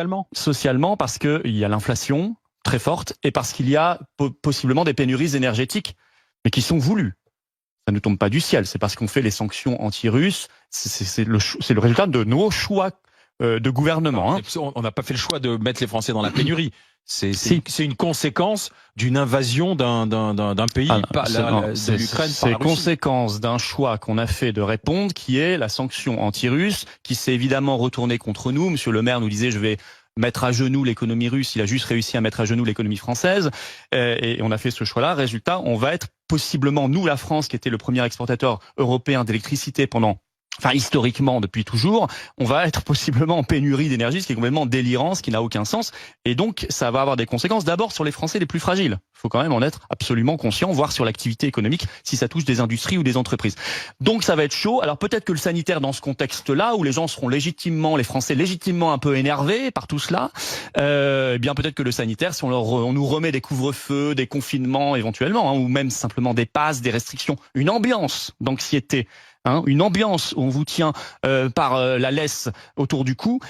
socialement. Socialement, parce qu'il y a l'inflation très forte et parce qu'il y a possiblement des pénuries énergétiques, mais qui sont voulues. Ça ne tombe pas du ciel. C'est parce qu'on fait les sanctions anti-russes. C'est le résultat de nos choix de gouvernement. On n'a pas fait le choix de mettre les Français dans la pénurie. C'est une conséquence d'une invasion d'un pays, de l'Ukraine. C'est conséquence d'un choix qu'on a fait de répondre, qui est la sanction anti-russe, qui s'est évidemment retournée contre nous. Monsieur le maire nous disait, je vais mettre à genoux l'économie russe. Il a juste réussi à mettre à genoux l'économie française. Et on a fait ce choix-là. Résultat, on va être possiblement, nous, la France, qui était le premier exportateur européen d'électricité historiquement, depuis toujours, on va être possiblement en pénurie d'énergie, ce qui est complètement délirant, ce qui n'a aucun sens. Et donc, ça va avoir des conséquences d'abord sur les Français les plus fragiles. Il faut quand même en être absolument conscient, voire sur l'activité économique, si ça touche des industries ou des entreprises. Donc, ça va être chaud. Alors, peut-être que le sanitaire, dans ce contexte-là, où les gens seront les Français légitimement un peu énervés par tout cela, eh bien, peut-être que le sanitaire, si on nous remet des couvre-feux, des confinements éventuellement, ou même simplement des passes, des restrictions, une ambiance d'anxiété, une ambiance où on vous tient par la laisse autour du cou,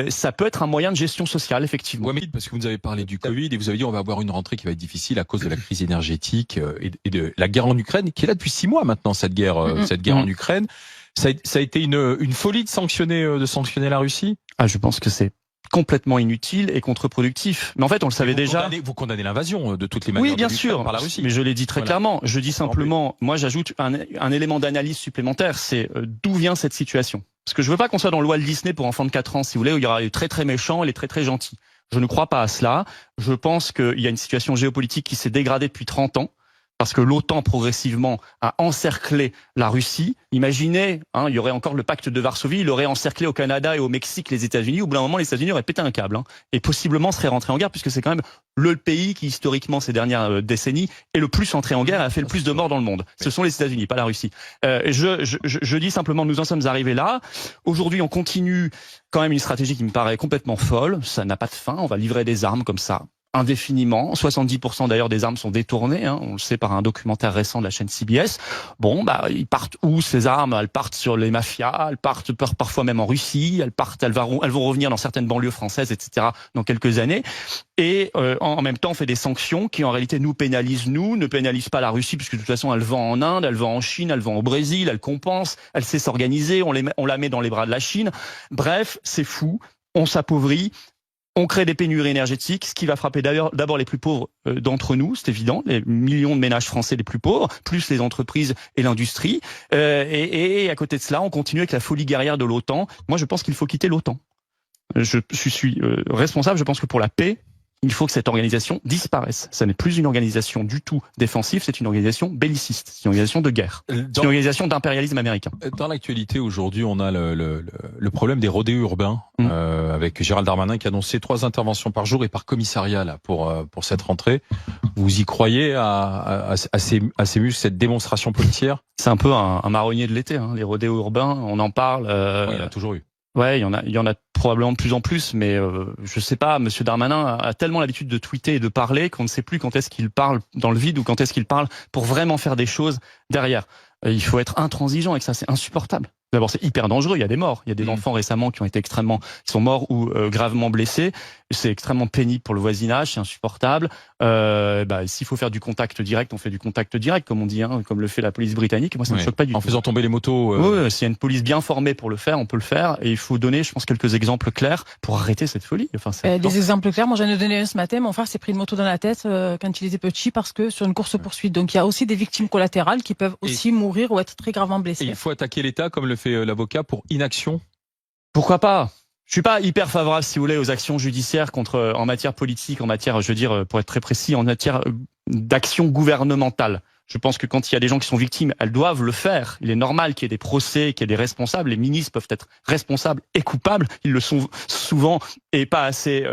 ça peut être un moyen de gestion sociale, effectivement. Ouais, mais parce que vous nous avez parlé du Covid et vous avez dit on va avoir une rentrée qui va être difficile à cause de la crise énergétique et de la guerre en Ukraine, qui est là depuis 6 mois maintenant, cette guerre en Ukraine. Ça a été une folie de sanctionner la Russie. Ah, je pense que c'est complètement inutile et contre-productif. Mais en fait, on le savait déjà. Vous condamnez l'invasion de toutes les manières. Oui, bien sûr, par la Russie. Mais je l'ai dit très clairement. Je dis simplement, moi j'ajoute un élément d'analyse supplémentaire, c'est d'où vient cette situation. Parce que je veux pas qu'on soit dans le Walt Disney pour enfants de 4 ans, si vous voulez, où il y aura les très très méchants et les très très gentils. Je ne crois pas à cela. Je pense qu'il y a une situation géopolitique qui s'est dégradée depuis 30 ans. Parce que l'OTAN progressivement a encerclé la Russie. Imaginez, il y aurait encore le pacte de Varsovie, il aurait encerclé au Canada et au Mexique les États-Unis. Au bout d'un moment, les États-Unis auraient pété un câble, et possiblement seraient rentrés en guerre, puisque c'est quand même le pays qui, historiquement, ces dernières décennies, est le plus entré en guerre et a fait le plus de morts dans le monde. Ce sont les États-Unis, pas la Russie. Je dis simplement, nous en sommes arrivés là. Aujourd'hui, on continue quand même une stratégie qui me paraît complètement folle. Ça n'a pas de fin. On va livrer des armes comme ça indéfiniment. 70% d'ailleurs des armes sont détournées, on le sait par un documentaire récent de la chaîne CBS. Bon, ils partent où ces armes? Elles partent sur les mafias, elles partent parfois même en Russie, elles vont revenir dans certaines banlieues françaises, etc. dans quelques années. Et en même temps, on fait des sanctions qui en réalité nous pénalisent, ne pénalisent pas la Russie, puisque de toute façon, elle vend en Inde, elle vend en Chine, elle vend au Brésil, elle compense, elle sait s'organiser, on la met dans les bras de la Chine. Bref, c'est fou, on s'appauvrit. On crée des pénuries énergétiques, ce qui va frapper d'ailleurs d'abord les plus pauvres d'entre nous, c'est évident, les millions de ménages français les plus pauvres, plus les entreprises et l'industrie. Et à côté de cela, on continue avec la folie guerrière de l'OTAN. Moi, je pense qu'il faut quitter l'OTAN. Je suis responsable, je pense que pour la paix, il faut que cette organisation disparaisse. Ça n'est plus une organisation du tout défensive, c'est une organisation belliciste, c'est une organisation de guerre, c'est une organisation d'impérialisme américain. Dans l'actualité aujourd'hui, on a le problème des rodéos urbains, avec Gérald Darmanin qui a annoncé 3 interventions par jour et par commissariat là, pour cette rentrée. Vous y croyez à ces muscles, cette démonstration policière? C'est un peu un marronnier de l'été, les rodéos urbains, on en parle. Il y en a toujours eu. Ouais, il y en a probablement de plus en plus, mais je sais pas, Monsieur Darmanin a tellement l'habitude de tweeter et de parler qu'on ne sait plus quand est-ce qu'il parle dans le vide ou quand est-ce qu'il parle pour vraiment faire des choses derrière. Il faut être intransigeant avec ça, c'est insupportable. D'abord, c'est hyper dangereux, il y a des morts, il y a des enfants récemment qui sont morts ou gravement blessés. C'est extrêmement pénible pour le voisinage, c'est insupportable. S'il faut faire du contact direct, on fait du contact direct, comme on dit, comme le fait la police britannique. Moi, ça me choque pas du tout. En faisant tomber les motos. Oui, s'il y a une police bien formée pour le faire, on peut le faire. Et il faut donner, je pense, quelques exemples clairs pour arrêter cette folie. Des exemples clairs, moi j'en ai donné un ce matin. Mon frère s'est pris une moto dans la tête quand il était petit parce que sur une course-poursuite. Donc il y a aussi des victimes collatérales qui peuvent aussi mourir ou être très gravement blessées. Et il faut attaquer l'État comme le fait l'avocat pour inaction. Pourquoi pas? Je suis pas hyper favorable, si vous voulez, aux actions judiciaires en matière politique, en matière, je veux dire, pour être très précis, en matière d'action gouvernementale. Je pense que quand il y a des gens qui sont victimes, elles doivent le faire. Il est normal qu'il y ait des procès, qu'il y ait des responsables. Les ministres peuvent être responsables et coupables. Ils le sont souvent et pas assez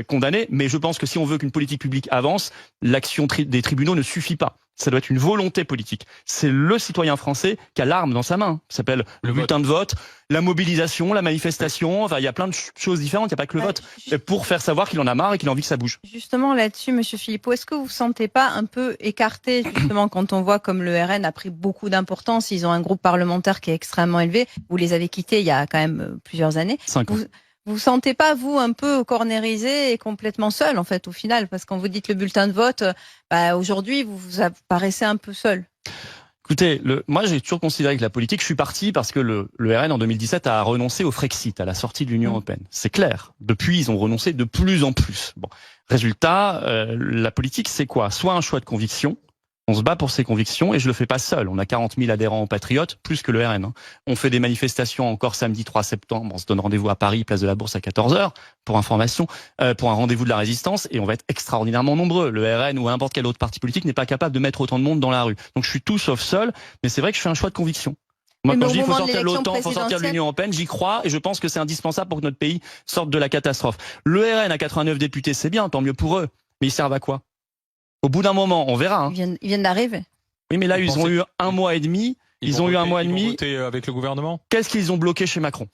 condamnés. Mais je pense que si on veut qu'une politique publique avance, l'action des tribunaux ne suffit pas. Ça doit être une volonté politique. C'est le citoyen français qui a l'arme dans sa main. Ça s'appelle le bulletin de vote, la mobilisation, la manifestation. Enfin, il y a plein de choses différentes. Il n'y a pas que le vote. Pour faire savoir qu'il en a marre et qu'il a envie que ça bouge. Justement, là-dessus, Monsieur Philippot, est-ce que vous ne vous sentez pas un peu écarté, justement, quand on voit comme le RN a pris beaucoup d'importance, ils ont un groupe parlementaire qui est extrêmement élevé. Vous les avez quittés il y a quand même plusieurs années. 5 ans. Vous sentez pas, vous, un peu cornérisé et complètement seul, en fait, au final? Parce que quand vous dites le bulletin de vote, aujourd'hui, vous paraissez un peu seul. Écoutez, moi j'ai toujours considéré que la politique, je suis parti parce que le RN en 2017 a renoncé au Frexit, à la sortie de l'Union européenne. C'est clair. Depuis, ils ont renoncé de plus en plus. Bon, résultat, la politique, c'est quoi? Soit un choix de conviction. On se bat pour ses convictions et je le fais pas seul. On a 40 000 adhérents aux Patriotes, plus que le RN. Hein. On fait des manifestations encore samedi 3 septembre. On se donne rendez-vous à Paris, place de la Bourse à 14h pour information, pour un rendez-vous de la résistance et on va être extraordinairement nombreux. Le RN ou n'importe quel autre parti politique n'est pas capable de mettre autant de monde dans la rue. Donc je suis tout sauf seul, mais c'est vrai que je fais un choix de conviction. Moi, quand je dis qu'il faut sortir de l'OTAN, il faut sortir de l'Union européenne, j'y crois et je pense que c'est indispensable pour que notre pays sorte de la catastrophe. Le RN à 89 députés, c'est bien, tant mieux pour eux, mais ils servent à quoi? Au bout d'un moment, on verra. Hein. Ils viennent d'arriver. Oui, mais là, ils ont eu un mois et demi. Ils ont eu un mois et demi. Ils vont voter avec le gouvernement. Qu'est-ce qu'ils ont bloqué chez Macron?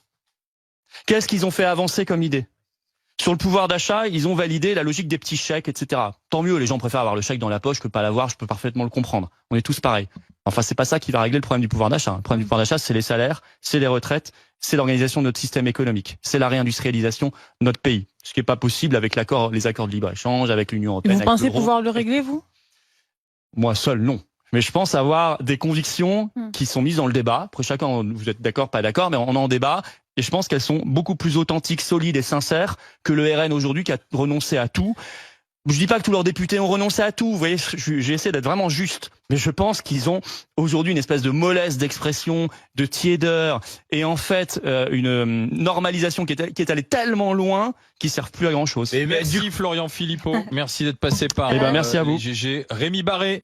Qu'est-ce qu'ils ont fait avancer comme idée? Sur le pouvoir d'achat, ils ont validé la logique des petits chèques, etc. Tant mieux, les gens préfèrent avoir le chèque dans la poche que pas l'avoir, je peux parfaitement le comprendre. On est tous pareils. Enfin, c'est pas ça qui va régler le problème du pouvoir d'achat. Le problème du pouvoir d'achat, c'est les salaires, c'est les retraites, c'est l'organisation de notre système économique, c'est la réindustrialisation de notre pays. Ce qui est pas possible avec les accords de libre-échange, avec l'Union européenne. Et vous pensez pouvoir le régler, vous? Moi seul, non. Mais je pense avoir des convictions qui sont mises dans le débat. Après, chacun, vous êtes d'accord, pas d'accord, mais on est en débat. Et je pense qu'elles sont beaucoup plus authentiques, solides et sincères que le RN aujourd'hui qui a renoncé à tout. Je dis pas que tous leurs députés ont renoncé à tout. Vous voyez, j'ai essayé d'être vraiment juste. Mais je pense qu'ils ont aujourd'hui une espèce de mollesse d'expression, de tiédeur, et en fait une normalisation qui est allée tellement loin qu'ils servent plus à grand chose. Et merci Florian Philippot. Merci d'être passé par. Merci à vous. GG. Rémi Barré.